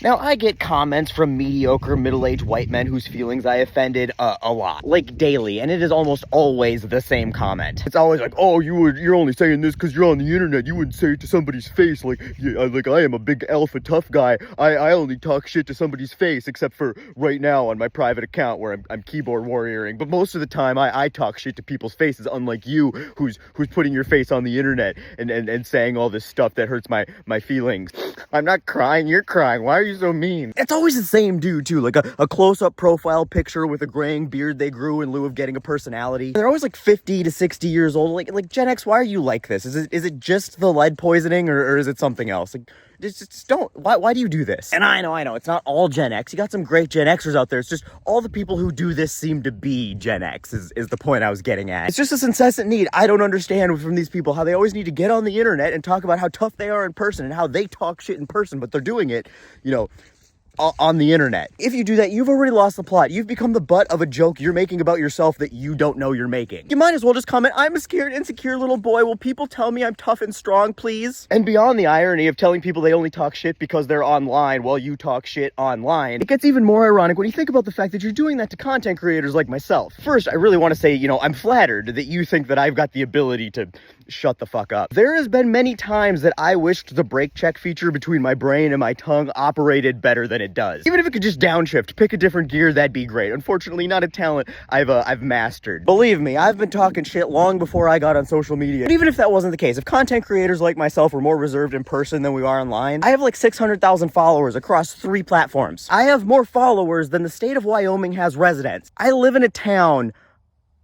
Now, I get comments from mediocre middle-aged white men whose feelings I offended a lot, like daily, and it is almost always the same comment. It's always like, oh, you're only saying this because you're on the internet. You wouldn't say it to somebody's face. Like, yeah, like I am a big alpha tough guy. I only talk shit to somebody's face, except for right now on my private account where I'm keyboard warrioring. But most of the time, I talk shit to people's faces, unlike you, who's putting your face on the internet and saying all this stuff that hurts my feelings. I'm not crying. You're crying. Why are you so mean? It's always the same dude, too. Like a close-up profile picture with a graying beard they grew in lieu of getting a personality. They're always like 50 to 60 years old. Like Gen X, why are you like this? Is it just the lead poisoning or is it something else? Like, just don't. Why do you do this? And I know. It's not all Gen X. You got some great Gen Xers out there. It's just all the people who do this seem to be Gen X is the point I was getting at. It's just this incessant need. I don't understand from these people how they always need to get on the internet and talk about how tough they are in person and how they talk shit in person, but they're doing it, on the internet. If you do that, you've already lost the plot. You've become the butt of a joke you're making about yourself that you don't know you're making. You might as well just comment, I'm a scared, insecure little boy. Will people tell me I'm tough and strong, please? And beyond the irony of telling people they only talk shit because they're online while you talk shit online, it gets even more ironic when you think about the fact that you're doing that to content creators like myself. First, I really want to say, I'm flattered that you think that I've got the ability to shut the fuck up. There has been many times that I wished the brake check feature between my brain and my tongue operated better than it does. Even if it could just downshift, pick a different gear, that'd be great. Unfortunately, not a talent I've mastered. Believe me, I've been talking shit long before I got on social media. But even if that wasn't the case, if content creators like myself were more reserved in person than we are online, I have like 600,000 followers across 3 platforms. I have more followers than the state of Wyoming has residents. I live in a town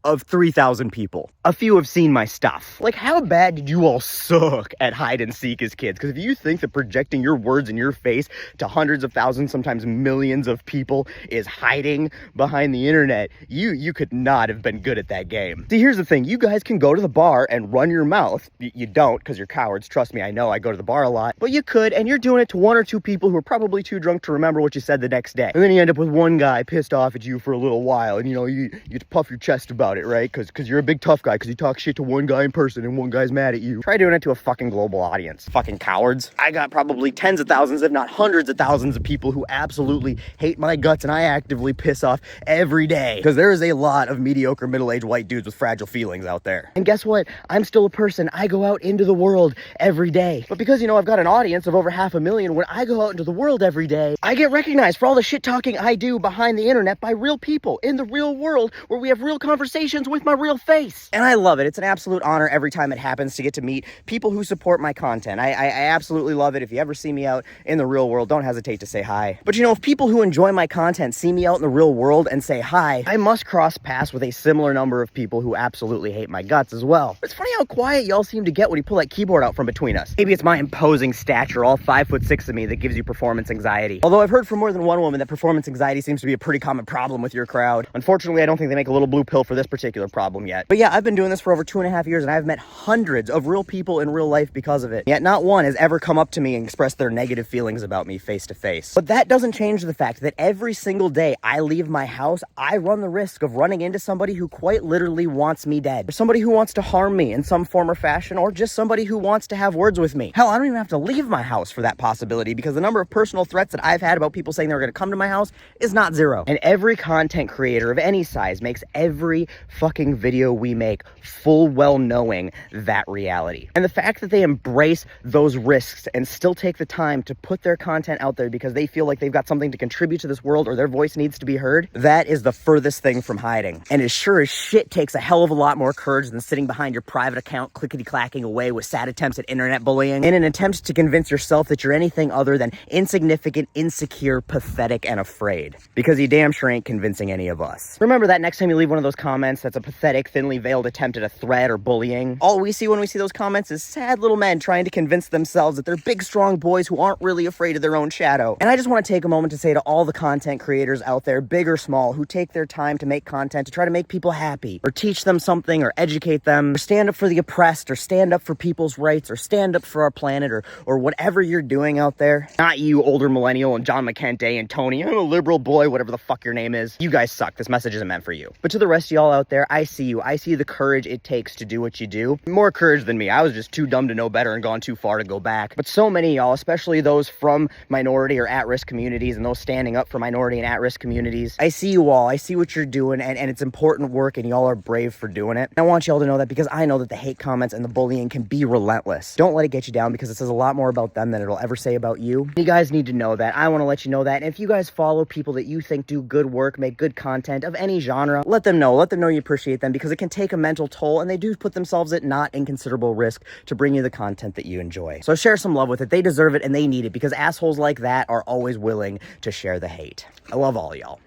of 3,000 people. A few have seen my stuff. Like, how bad did you all suck at hide and seek as kids? Because if you think that projecting your words in your face to hundreds of thousands, sometimes millions of people is hiding behind the internet, you could not have been good at that game. See, here's the thing. You guys can go to the bar and run your mouth. You don't, because you're cowards. Trust me, I know. I go to the bar a lot. But you could, and you're doing it to 1 or 2 people who are probably too drunk to remember what you said the next day. And then you end up with one guy pissed off at you for a little while, and you puff your chest about it, right? Because you're a big tough guy, because you talk shit to one guy in person and one guy's mad at you. Try doing it to a fucking global audience. Fucking cowards. I got probably tens of thousands, if not hundreds of thousands of people who absolutely hate my guts, and I actively piss off every day. Because there is a lot of mediocre middle-aged white dudes with fragile feelings out there. And guess what? I'm still a person. I go out into the world every day. But because, I've got an audience of over 500,000, when I go out into the world every day, I get recognized for all the shit talking I do behind the internet by real people in the real world where we have real conversations with my real face. And I love it. It's an absolute honor every time it happens to get to meet people who support my content. I absolutely love it. If you ever see me out in the real world, don't hesitate to say hi. But if people who enjoy my content see me out in the real world and say hi, I must cross paths with a similar number of people who absolutely hate my guts as well. It's funny how quiet y'all seem to get when you pull that keyboard out from between us. Maybe it's my imposing stature, all 5'6" of me, that gives you performance anxiety. Although I've heard from more than one woman that performance anxiety seems to be a pretty common problem with your crowd. Unfortunately, I don't think they make a little blue pill for this particular problem yet. But yeah, I've been doing this for over 2.5 years, and I've met hundreds of real people in real life because of it. Yet not one has ever come up to me and expressed their negative feelings about me face to face. But that doesn't change the fact that every single day I leave my house, I run the risk of running into somebody who quite literally wants me dead. Or somebody who wants to harm me in some form or fashion, or just somebody who wants to have words with me. Hell, I don't even have to leave my house for that possibility, because the number of personal threats that I've had about people saying they're going to come to my house is not zero. And every content creator of any size makes every fucking video we make full well knowing that reality. And the fact that they embrace those risks and still take the time to put their content out there because they feel like they've got something to contribute to this world or their voice needs to be heard, that is the furthest thing from hiding. And it sure as shit takes a hell of a lot more courage than sitting behind your private account clickety-clacking away with sad attempts at internet bullying in an attempt to convince yourself that you're anything other than insignificant, insecure, pathetic, and afraid. Because you damn sure ain't convincing any of us. Remember that next time you leave one of those comments that's a pathetic, thinly veiled attempt at a threat or bullying. All we see when we see those comments is sad little men trying to convince themselves that they're big, strong boys who aren't really afraid of their own shadow. And I just want to take a moment to say to all the content creators out there, big or small, who take their time to make content to try to make people happy, or teach them something, or educate them, or stand up for the oppressed, or stand up for people's rights, or stand up for our planet, or whatever you're doing out there. Not you, older millennial, and John McKenty, and Tony, I'm a liberal boy, whatever the fuck your name is. You guys suck. This message isn't meant for you. But to the rest of y'all out there, I see you. I see the courage it takes to do what you do. More courage than me. I was just too dumb to know better and gone too far to go back. But so many of y'all, especially those from minority or at-risk communities and those standing up for minority and at-risk communities, I see you all. I see what you're doing, and it's important work, and y'all are brave for doing it. And I want y'all to know that because I know that the hate comments and the bullying can be relentless. Don't let it get you down because it says a lot more about them than it'll ever say about you. You guys need to know that. I want to let you know that. And if you guys follow people that you think do good work, make good content of any genre, let them know. Let them know you appreciate them because it can take a mental toll, and they do put themselves at not inconsiderable risk to bring you the content that you enjoy. So share some love with it. They deserve it and they need it because assholes like that are always willing to share the hate. I love all y'all.